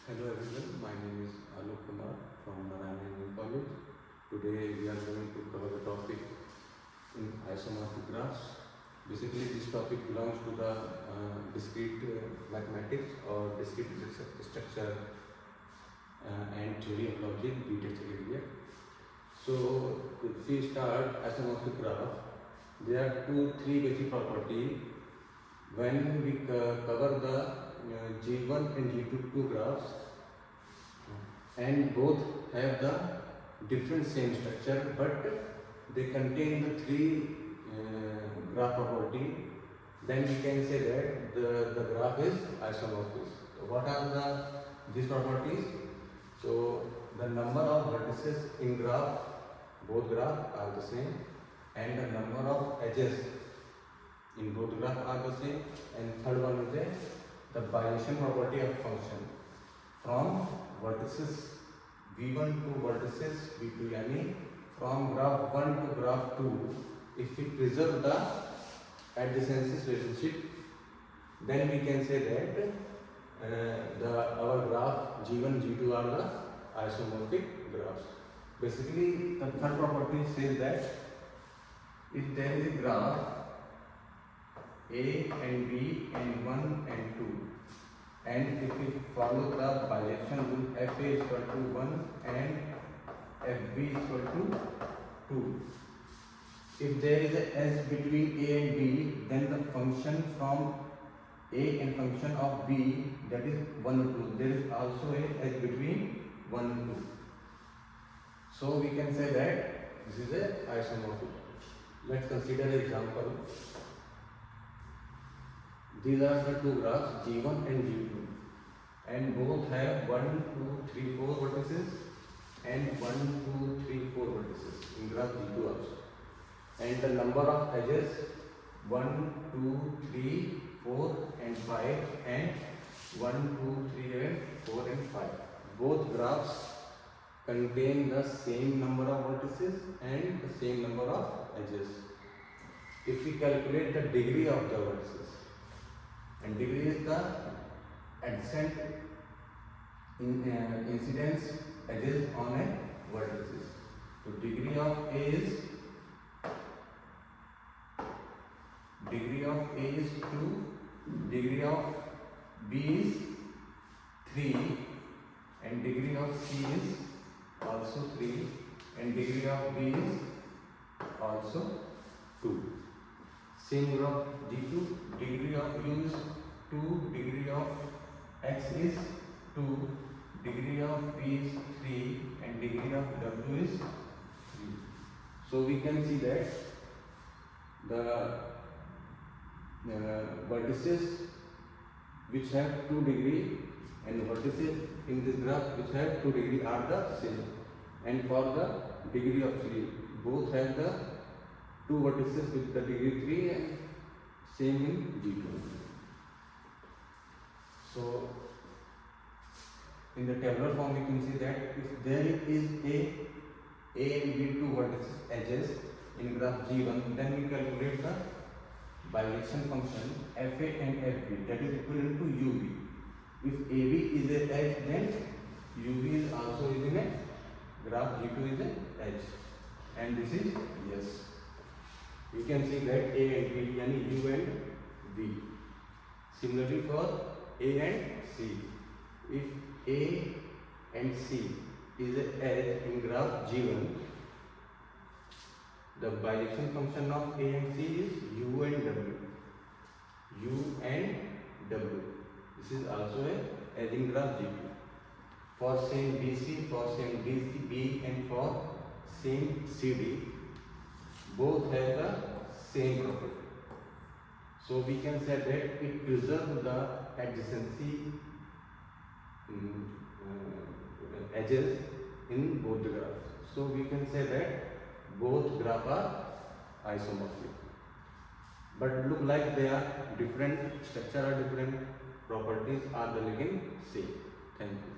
Hello everyone, my name is Alok Kumar from Narayana Engineering College. Today we are going to cover the topic in isomorphic graphs. Basically this topic belongs to the discrete mathematics or discrete structure and theory of logic, BTech second year. So if we start isomorphic graph, there are three basic properties. When we cover the G1 and G2 two graphs, and both have the different same structure, but they contain the three graph property, then we can say that the graph is isomorphic. So what are these properties? So the number of vertices in graph, both graph are the same, and the number of edges in both graph are the same, and third one is the bijection property of function from vertices v1 to vertices v2, यानी from graph 1 to graph 2, if we preserve the adjacency relationship, then we can say that our graph G1 G2 are the isomorphic graphs. Basically the third property says that if there is a graph A and B and 1 and 2, and if we follow the bijection rule, fa is equal to 1 and fb is equal to 2. If there is a s between a and b, then the function from a and function of b, that is 1 and 2. There is also a s between 1 and 2. So we can say that this is a isomorphic. Let's consider an example. These are the two graphs G1 and G2, and both have 1, 2, 3, 4 vertices and 1, 2, 3, 4 vertices in graph G2 also. And the number of edges 1, 2, 3, 4 and 5, and 1, 2, 3 and 4 and 5. Both graphs contain the same number of vertices and the same number of edges. If we calculate the degree of the vertices, and degree is the adjacent incidence edges on a vertices. So degree of A is 2, degree of B is 3, and degree of C is also 3, and degree of B is also 2. Same graph G2, degree of U is 2, degree of X is 2, degree of P is 3, and degree of W is 3. So we can see that the vertices which have 2 degree and vertices in this graph which have 2 degree are the same, and for the degree of 3, both have the 2 vertices with the degree 3 and same in G2. So in the tabular form we can see that if there is A and B 2 vertices edges in graph G1, then we calculate the bijection function fa and fb, that is equivalent to ub. If AB is a edge, then ub is also in a graph G2 is a edge, and this is yes. We can see that A and B, yani U and V. Similarly for A and C, if A and C is an edge in graph G1, the bijection function of A and C is U and W. U and W. This is also an edge in graph G2. For same BC, for same DB, and for same CD, both have the same property. So we can say that it preserves the adjacency edges in both the graphs. So we can say that both graphs are isomorphic. But look like they are different, structure are different, properties are the same. Thank you.